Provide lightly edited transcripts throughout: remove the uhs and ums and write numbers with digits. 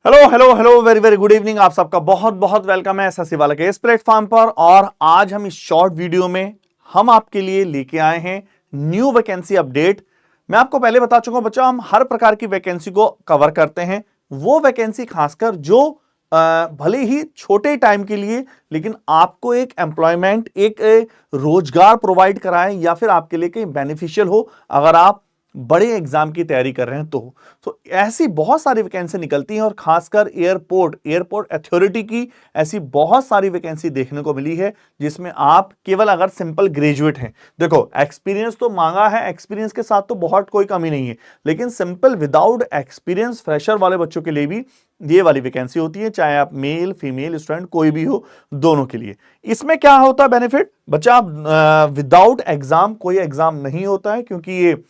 Hello hello hello very very good evening. आप सबका बहुत बहुत वेलकम है एसएससी वाला के इस प्लेटफॉर्म पर। और आज हम इस शॉर्ट वीडियो में हम आपके लिए लेके आए हैं न्यू वैकेंसी अपडेट। मैं आपको पहले बता चुका हूं बच्चों, हम हर प्रकार की वैकेंसी को कवर करते हैं। वो वैकेंसी खासकर जो भले ही छोटे टाइम के लिए लेकिन आपको एक एम्प्लॉयमेंट एक रोजगार प्रोवाइड कराएं या फिर आपके लिए कहीं बेनिफिशियल हो अगर आप बड़े एग्जाम की तैयारी कर रहे हैं तो ऐसी बहुत सारी वैकेंसी निकलती हैं। और खासकर एयरपोर्ट अथॉरिटी की ऐसी बहुत सारी वैकेंसी देखने को मिली है जिसमें आप केवल अगर सिंपल ग्रेजुएट हैं, देखो एक्सपीरियंस तो मांगा है, एक्सपीरियंस के साथ तो बहुत कोई कमी नहीं है, लेकिन सिंपल विदाउट एक्सपीरियंस फ्रेशर वाले बच्चों के लिए भी ये वाली वैकेंसी होती है, चाहे आप मेल फीमेल स्टूडेंट कोई भी हो, दोनों के लिए। इसमें क्या होता है बेनिफिट बच्चा, आप विदाउट एग्जाम, कोई एग्जाम नहीं होता है क्योंकि ये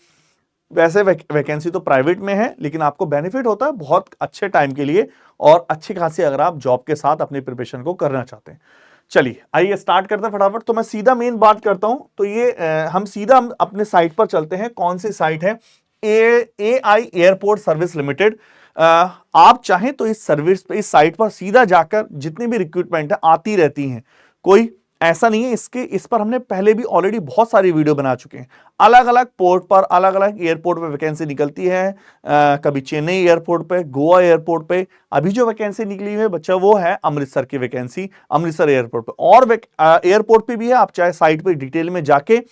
वैसे वैकेंसी तो प्राइवेट में है, लेकिन आपको बेनिफिट होता है बहुत अच्छे टाइम के लिए और अच्छी खासी अगर आप जॉब के साथ अपनी प्रिपरेशन को करना चाहते हैं। चलिए आइए स्टार्ट करते हैं फटाफट। तो मैं सीधा मेन बात करता हूं, तो ये हम सीधा अपने साइट पर चलते हैं। कौन सी साइट है? AI airport service limited. आप चाहें तो इस सर्विस पे, इस साइट पर सीधा जाकर जितनी भी रिक्रूटमेंट है आती रहती हैं, कोई ऐसा नहीं है। इस पर हमने पहले भी ऑलरेडी बहुत सारी वीडियो बना चुके हैं। अलग अलग पोर्ट पर, अलग अलग एयरपोर्ट पे वैकेंसी निकलती है। कभी चेन्नई एयरपोर्ट पे, गोवा एयरपोर्ट पे। अभी जो वैकेंसी निकली है बच्चा वो है अमृतसर की वैकेंसी, अमृतसर एयरपोर्ट पे। और एयरपोर्ट पे भी है, आप चाहे साइट पे डिटेल में जाके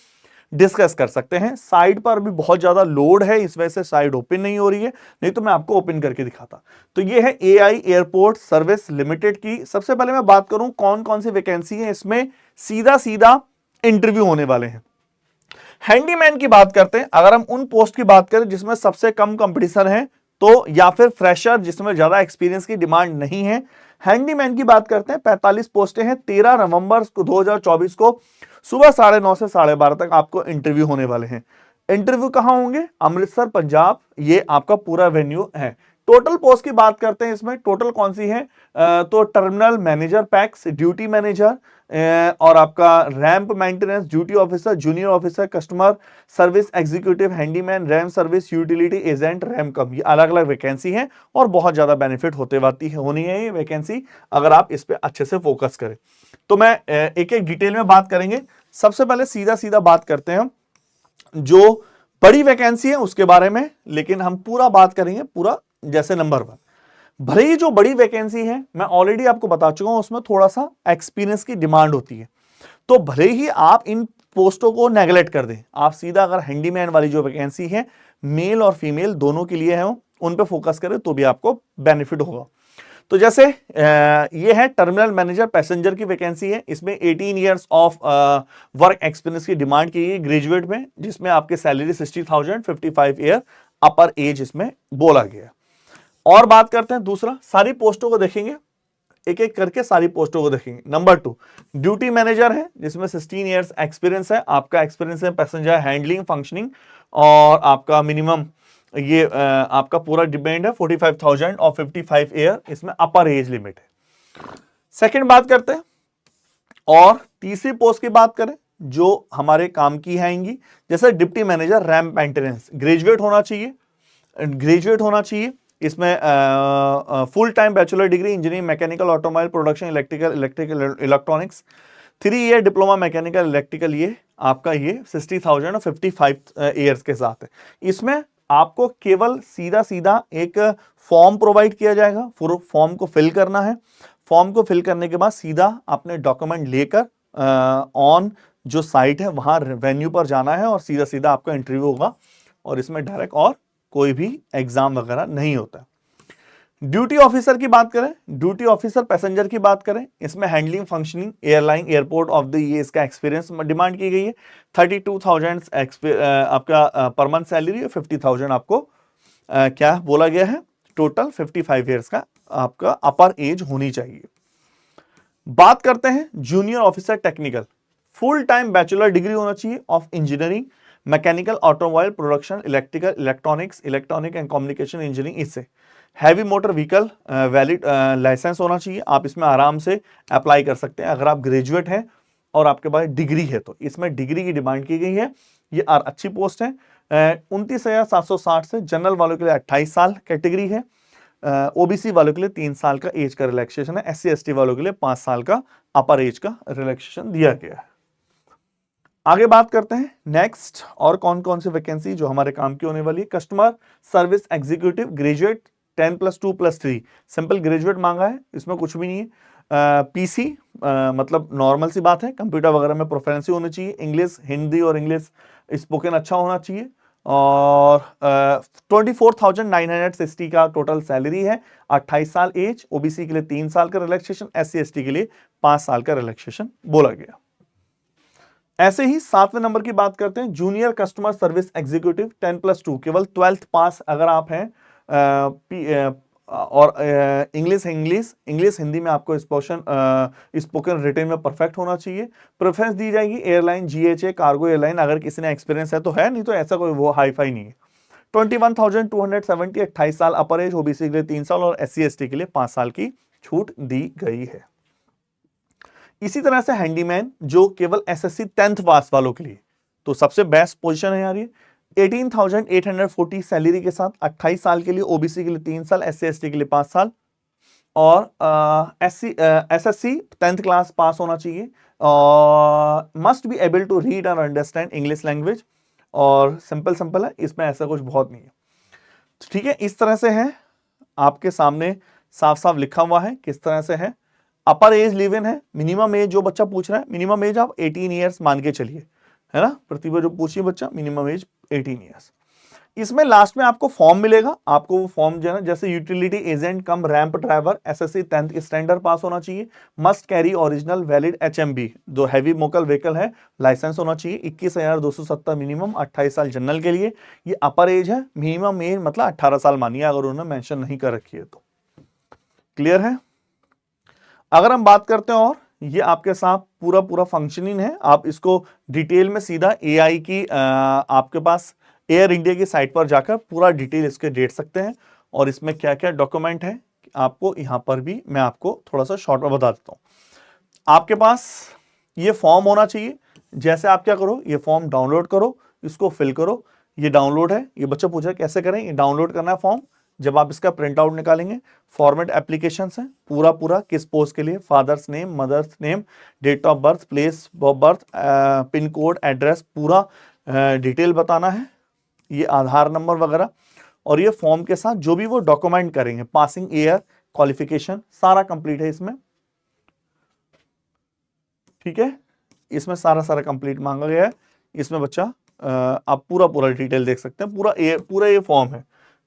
डिस्कस कर सकते हैं। साइट पर भी बहुत ज्यादा लोड है, इस वजह से साइट ओपन नहीं हो रही है, नहीं तो मैं आपको ओपन करके दिखाता। तो ये है AI एयरपोर्ट सर्विस लिमिटेड की। सबसे पहले मैं बात करूं कौन कौन सी वैकेंसी है, इसमें सीधा सीधा इंटरव्यू होने वाले हैं। हैंडीमैन की बात करते हैं, अगर हम उन पोस्ट की बात करें जिसमें सबसे कम कंपटीशन है तो, या फिर फ्रेशर जिसमें ज्यादा एक्सपीरियंस की डिमांड नहीं है। हैंडीमैन की बात करते हैं, 45 पोस्टें हैं। 13 नवंबर 2024 को सुबह 9:30 से 12:30 तक आपको इंटरव्यू होने वाले हैं। इंटरव्यू कहां होंगे? अमृतसर पंजाब, ये आपका पूरा वेन्यू है। टोटल पोस्ट की बात करते हैं, इसमें टोटल कौन सी है? तो terminal manager, pax duty manager, और आपका ramp maintenance duty officer, junior officer, customer service executive, handyman, ramp service utility agent, ramp cum, ये अलग अलग वैकेंसी हैं और बहुत ज्यादा बेनिफिट होनी है ये वैकेंसी अगर आप इस पे अच्छे से फोकस करें। तो मैं एक एक डिटेल में बात करेंगे। सबसे पहले सीधा सीधा बात करते हैं जो बड़ी वैकेंसी है उसके बारे में, लेकिन हम पूरा बात करेंगे पूरा जैसे नंबर 1। भले ही जो बड़ी वैकेंसी है मैं ऑलरेडी आपको बता चुका हूं, उसमें थोड़ा सा एक्सपीरियंस की डिमांड होती है, तो भले ही आप इन पोस्टों को नेगलेक्ट कर दें, आप सीधा अगर हैंडीमैन वाली जो वैकेंसी है मेल और फीमेल दोनों के लिए है उन पे फोकस करें तो भी आपको बेनिफिट होगा। तो जैसे ये है टर्मिनल मैनेजर पैसेंजर की वैकेंसी है। इसमें 18 इयर्स ऑफ वर्क एक्सपीरियंस की डिमांड की गई ग्रेजुएट में, जिसमें आपके सैलरी 60,000, 55 ईयर अपर एज इसमें बोला गया। और बात करते हैं दूसरा, सारी पोस्टों को देखेंगे, एक एक करके सारी पोस्टों को देखेंगे। नंबर 2 ड्यूटी मैनेजर है, जिसमें 16 इयर्स एक्सपीरियंस है। आपका एक्सपीरियंस है पैसेंजर हैंडलिंग फंक्शनिंग, और आपका मिनिमम ये आपका पूरा डिपेंड है 45,000 और 55 ईयर इसमें अपर एज लिमिट है। सेकंड बात करते हैं, और तीसरी पोस्ट की बात करें जो हमारे काम की आएंगी, जैसे deputy manager ramp maintenance, graduate होना चाहिए, ग्रेजुएट होना चाहिए। इसमें full time bachelor degree engineering mechanical automobile production electrical electronics, 3 year diploma mechanical electrical, ये आपका ये 60,000 और 55 ईयर्स के साथ है। इसमें आपको केवल सीधा सीधा एक फॉर्म प्रोवाइड किया जाएगा, फॉर्म को फिल करना है। फॉर्म को फिल करने के बाद सीधा अपने डॉक्यूमेंट लेकर ऑन जो साइट है वहां वेन्यू पर जाना है और सीधा सीधा आपका इंटरव्यू होगा। और इसमें डायरेक्ट और कोई भी एग्जाम वगैरह नहीं होता। ड्यूटी ऑफिसर की बात करें, ड्यूटी ऑफिसर पैसेंजर की बात करें, इसमें handling functioning airline airport of the ये इसका एक्सपीरियंस डिमांड की गई है। 32,000 आपका पर मंथ सैलरी, 50,000 आपको क्या बोला गया है, टोटल 55 ईयर्स का आपका अपर एज होनी चाहिए। बात करते हैं junior officer technical, full time bachelor degree होना चाहिए of engineering mechanical automobile production electrical electronics electronic and communication engineering, इससे heavy motor vehicle valid licence होना चाहिए। आप इसमें आराम से अप्लाई कर सकते हैं अगर आप ग्रेजुएट हैं और आपके पास डिग्री है, तो इसमें डिग्री की डिमांड की गई है। ये अच्छी पोस्ट है। 29,760 से जनरल वालों के लिए 28 साल कैटेगरी है। ओबीसी वालों के लिए 3 साल का एज का रिलैक्सेशन है, SC ST वालों के लिए 5 साल का अपर एज का रिलैक्सेशन दिया गया है। आगे बात करते हैं नेक्स्ट और कौन कौन सी वैकेंसी जो हमारे काम की होने वाली है। Customer service executive graduate 10+2+3, simple graduate मांगा है, इसमें कुछ भी नहीं है। पीसी मतलब नॉर्मल सी बात है, कंप्यूटर वगैरह में प्रोफिशिएंसी होनी चाहिए, इंग्लिश हिंदी और इंग्लिश स्पोकन अच्छा होना चाहिए, और 24,960 का टोटल सैलरी है, 28 साल एज, ओबीसी के लिए 3 साल का रिलैक्सेशन, SC ST के लिए 5 साल का रिलैक्सेशन बोला गया। ऐसे ही 7वें नंबर की बात करते हैं, जूनियर कस्टमर सर्विस एग्जीक्यूटिव 10+2, केवल 12th पास अगर आप हैं, और इंग्लिश हिंदी में आपको स्पोकन रिटेन में परफेक्ट होना चाहिए। प्रेफरेंस दी जाएगी एयरलाइन, GHA, कार्गो एयरलाइन, अगर किसी ने एक्सपीरियंस है तो है, नहीं तो ऐसा कोई वो हाई फाई नहीं है। 21,270, 28 साल अपर एज, ओबीसी के लिए 3 साल और SC ST के लिए 5 साल की छूट दी गई है। इसी तरह से हैंडीमैन जो केवल SSC 10th पास वालों के लिए, तो सबसे बेस्ट पोजीशन है यार ये, 18,840 सैलरी के साथ, 28 साल के लिए, ओबीसी के लिए 3 साल, SC ST के लिए 5 साल, और SSC 10th क्लास पास होना चाहिए, और must be able to read और अंडरस्टैंड इंग्लिश लैंग्वेज, और सिंपल है, इसमें ऐसा कुछ बहुत नहीं है। ठीक है, इस तरह से है, आपके सामने साफ साफ लिखा हुआ है किस तरह से है। अपर एज लिव इन है, मिनिमम एज जो बच्चा पूछ रहा है, मिनिमम एज आप 18 ईयर्स मान के चलिए, है ना, प्रतिभा जो पूछिए बच्चा, मिनिमम एज 18 ईयर्स। इसमें लास्ट में आपको फॉर्म मिलेगा, आपको वो फॉर्म जो है ना, जैसे यूटिलिटी एजेंट कम ramp driver, SSC 10th standard पास होना चाहिए, must carry original valid HMB, जो हैवी मोकल व्हीकल है, लाइसेंस होना चाहिए, 21,270 मिनिमम, 28 साल जनरल के लिए, ये अपर एज है, मिनिमम एज मतलब 18 साल मानिए अगर उन्होंने मेंशन नहीं कर रखी है तो। क्लियर है। अगर हम बात करते हैं, और ये आपके साथ पूरा फंक्शनिंग है, आप इसको डिटेल में सीधा AI की आपके पास एयर इंडिया की साइट पर जाकर पूरा डिटेल इसके देख सकते हैं, और इसमें क्या क्या डॉक्यूमेंट है आपको यहां पर भी मैं आपको थोड़ा सा शॉर्ट में बता देता हूं। आपके पास ये फॉर्म होना चाहिए, जैसे आप क्या करो, ये फॉर्म डाउनलोड करो, इसको फिल करो, ये डाउनलोड है, ये बच्चा पूछा कैसे करें, ये डाउनलोड करना है फॉर्म। जब आप इसका प्रिंट आउट निकालेंगे, फॉर्मेट एप्लीकेशंस है, पूरा किस पोस्ट के लिए, father's name, mother's name, date of birth, place of birth, pin code, address, पूरा डिटेल बताना है, ये आधार नंबर वगैरह, और ये फॉर्म के साथ जो भी वो डॉक्यूमेंट करेंगे, पासिंग ईयर, क्वालिफिकेशन, सारा कंप्लीट है इसमें। ठीक है, इसमें सारा कंप्लीट मांगा गया है। इसमें बच्चा आप पूरा डिटेल देख सकते हैं, पूरा ये फॉर्म है,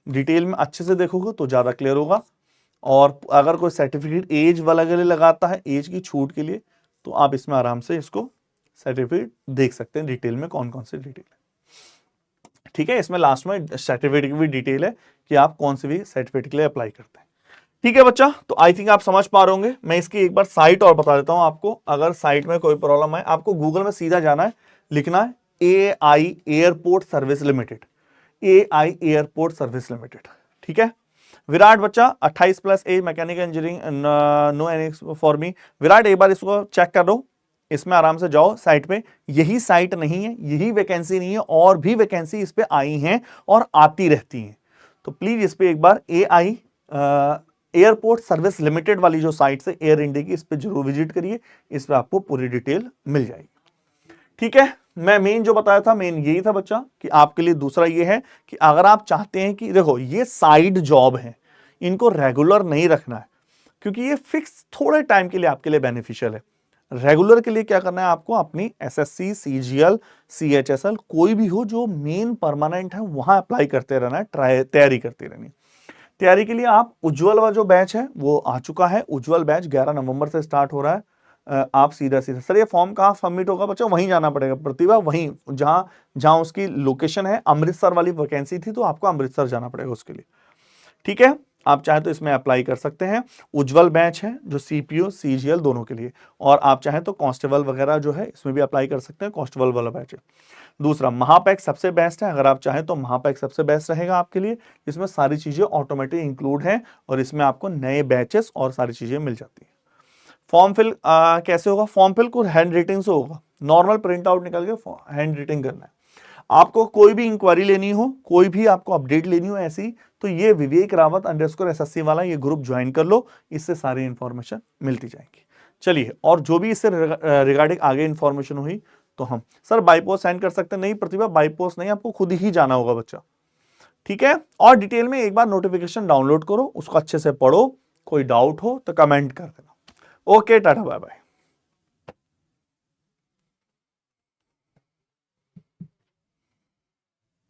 डिटेल में अच्छे से देखोगे तो ज्यादा क्लियर होगा। और अगर कोई सर्टिफिकेट एज वाला के लिए लगाता है, एज की छूट के लिए, तो आप इसमें आराम से इसको सर्टिफिकेट देख सकते हैं डिटेल में कौन कौन से डिटेल है। ठीक है, इसमें लास्ट में सर्टिफिकेट की भी डिटेल है कि आप कौन से भी सर्टिफिकेट के लिए अप्लाई करते हैं। ठीक है बच्चा, तो आई थिंक आप समझ पा रहे होंगे। मैं इसकी एक बार साइट और बता देता हूं आपको, अगर साइट में कोई प्रॉब्लम है, आपको गूगल में सीधा जाना है, लिखना है AI airport service limited, AI airport service limited. ठीक है, विराट बच्चा 28+ age, mechanical engineering, no any for me. Virat एक बार इसको चेक कर लो, इसमें आराम से जाओ साइट पे, यही साइट नहीं है, यही वैकेंसी नहीं है, और भी वैकेंसी इस पे आई हैं और आती रहती हैं, तो प्लीज इस पे एक बार AI एयरपोर्ट सर्विस लिमिटेड वाली जो साइट है एयर इंडिया की, इस पे जरूर विजिट करिए, इस पे आपको पूरी डिटेल मिल जाएगी। ठीक है, मैं मेन जो बताया था, मेन यही था बच्चा कि आपके लिए दूसरा ये है कि अगर आप चाहते हैं कि देखो ये साइड जॉब है, इनको रेगुलर नहीं रखना है, क्योंकि ये फिक्स थोड़े टाइम के लिए आपके लिए बेनिफिशियल है। रेगुलर के लिए क्या करना है आपको, अपनी SSC, CGL, CHSL कोई भी हो जो मेन परमानेंट है, वहां अप्लाई करते रहना है, तैयारी करते रहनी है। तैयारी के लिए आप उज्ज्वल वाला जो बैच है वो आ चुका है, उज्ज्वल बैच 11 नवंबर से स्टार्ट हो रहा है। आप सीधा सर ये फॉर्म कहाँ सबमिट होगा बच्चा, वहीं जाना पड़ेगा प्रतिभा, वहीं जहां उसकी लोकेशन है, अमृतसर वाली वैकेंसी थी तो आपको अमृतसर जाना पड़ेगा उसके लिए। ठीक है, आप चाहे तो इसमें अप्लाई कर सकते हैं। उज्ज्वल बैच है जो CPO, CGL दोनों के लिए, और आप चाहें तो कांस्टेबल वगैरह जो है इसमें भी अप्लाई कर सकते हैं, कांस्टेबल वाला बैच है। दूसरा महापैक सबसे बेस्ट है, अगर आप चाहें तो महापैक सबसे बेस्ट रहेगा आपके लिए, इसमें सारी चीजें ऑटोमेटिक इंक्लूड है, और इसमें आपको नए बैचेस और सारी चीजें मिल जाती है। फॉर्म फिल कैसे होगा, फॉर्म फिल को हैंड राइटिंग से होगा, नॉर्मल प्रिंट आउट निकल के हैंड राइटिंग करना है। आपको कोई भी इंक्वायरी लेनी हो, कोई भी आपको अपडेट लेनी हो ऐसी, तो ये विवेक रावत _SSC वाला ये ग्रुप ज्वाइन कर लो, इससे सारी इंफॉर्मेशन मिलती जाएगी। चलिए, और जो भी इससे रिगार्डिंग आगे इंफॉर्मेशन हुई तो हम सर बाई पोस्ट सेंड कर सकते हैं। नहीं प्रतिभा, बाई पोस्ट नहीं, आपको खुद ही जाना होगा बच्चा, ठीक है। और डिटेल में एक बार नोटिफिकेशन डाउनलोड करो, उसको अच्छे से पढ़ो, कोई डाउट हो तो कमेंट कर देना। Okay, ta ta bye bye.